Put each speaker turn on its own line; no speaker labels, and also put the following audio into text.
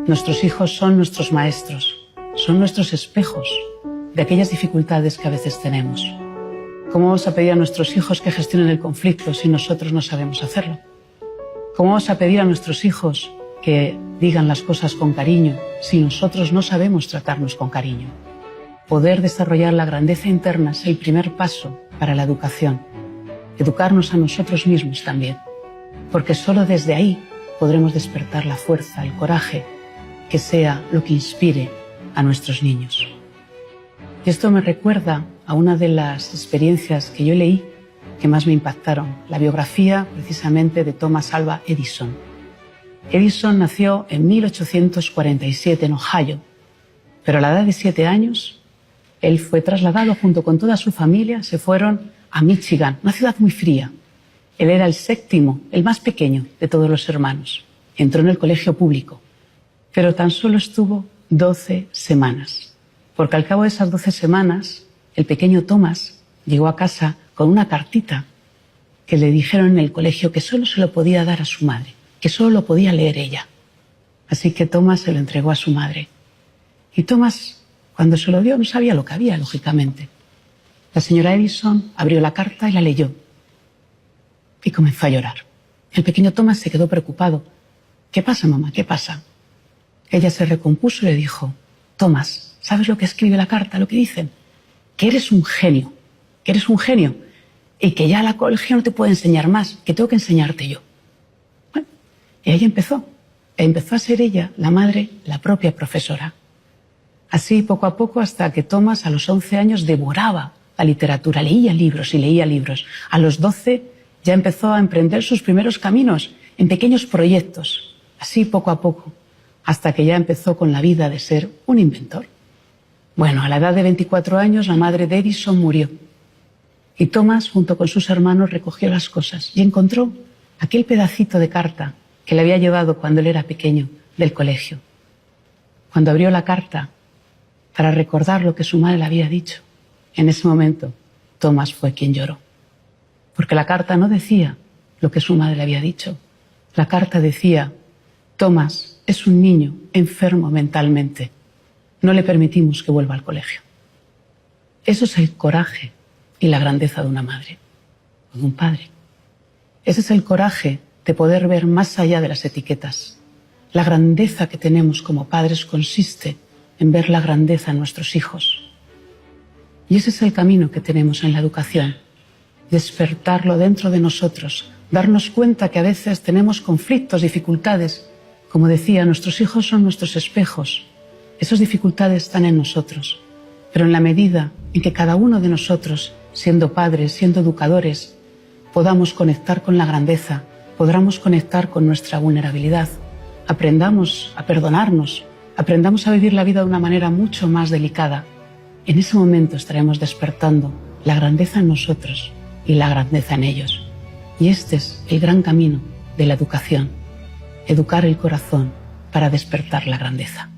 Nuestros hijos son nuestros maestros, son nuestros espejos de aquellas dificultades que a veces tenemos. ¿Cómo vamos a pedir a nuestros hijos que gestionen el conflicto si nosotros no sabemos hacerlo? ¿Cómo vamos a pedir a nuestros hijos que digan las cosas con cariño si nosotros no sabemos tratarnos con cariño? Poder desarrollar la grandeza interna es el primer paso para la educación. Educarnos a nosotros mismos también, porque solo desde ahí podremos despertar la fuerza, el coraje, que sea lo que inspire a nuestros niños. Y esto me recuerda a una de las experiencias que yo leí que más me impactaron, la biografía precisamente de Thomas Alva Edison. Edison nació en 1847 en Ohio, pero a la edad de 7 años él fue trasladado junto con toda su familia, se fueron a Michigan, una ciudad muy fría. Él era el séptimo, el más pequeño de todos los hermanos. Entró en el colegio público, pero tan solo estuvo 12 semanas, porque al cabo de esas 12 semanas el pequeño Thomas llegó a casa con una cartita que le dijeron en el colegio que solo se lo podía dar a su madre, que solo lo podía leer ella. Así que Thomas se lo entregó a su madre. Y Thomas, cuando se lo dio, no sabía lo que había, lógicamente. La señora Edison abrió la carta y la leyó. Y comenzó a llorar. El pequeño Thomas se quedó preocupado. ¿Qué pasa, mamá? ¿Qué pasa? Ella se recompuso y le dijo: Thomas, ¿sabes lo que escribe la carta? Lo que dicen, que eres un genio, y que ya la colegio no te puede enseñar más, que tengo que enseñarte yo. Bueno, y ahí empezó a ser ella, la madre, la propia profesora. Así, poco a poco, hasta que Thomas a los 11 años devoraba la literatura, leía libros y leía libros. A los 12 ya empezó a emprender sus primeros caminos en pequeños proyectos, así poco a poco, hasta que ya empezó con la vida de ser un inventor. Bueno, a la edad de 24 años la madre de Edison murió y Thomas, junto con sus hermanos, recogió las cosas y encontró aquel pedacito de carta que le había llevado cuando él era pequeño del colegio. Cuando abrió la carta para recordar lo que su madre le había dicho, en ese momento Thomas fue quien lloró, porque la carta no decía lo que su madre le había dicho. La carta decía: Thomas es un niño enfermo mentalmente. No le permitimos que vuelva al colegio. Eso es el coraje y la grandeza de una madre, o de un padre. Ese es el coraje de poder ver más allá de las etiquetas. La grandeza que tenemos como padres consiste en ver la grandeza en nuestros hijos. Y ese es el camino que tenemos en la educación. Despertarlo dentro de nosotros, darnos cuenta que a veces tenemos conflictos, dificultades. Como decía, nuestros hijos son nuestros espejos. Esas dificultades están en nosotros, pero en la medida en que cada uno de nosotros, siendo padres, siendo educadores, podamos conectar con la grandeza, podamos conectar con nuestra vulnerabilidad, aprendamos a perdonarnos, aprendamos a vivir la vida de una manera mucho más delicada, en ese momento estaremos despertando la grandeza en nosotros y la grandeza en ellos. Y este es el gran camino de la educación, educar el corazón para despertar la grandeza.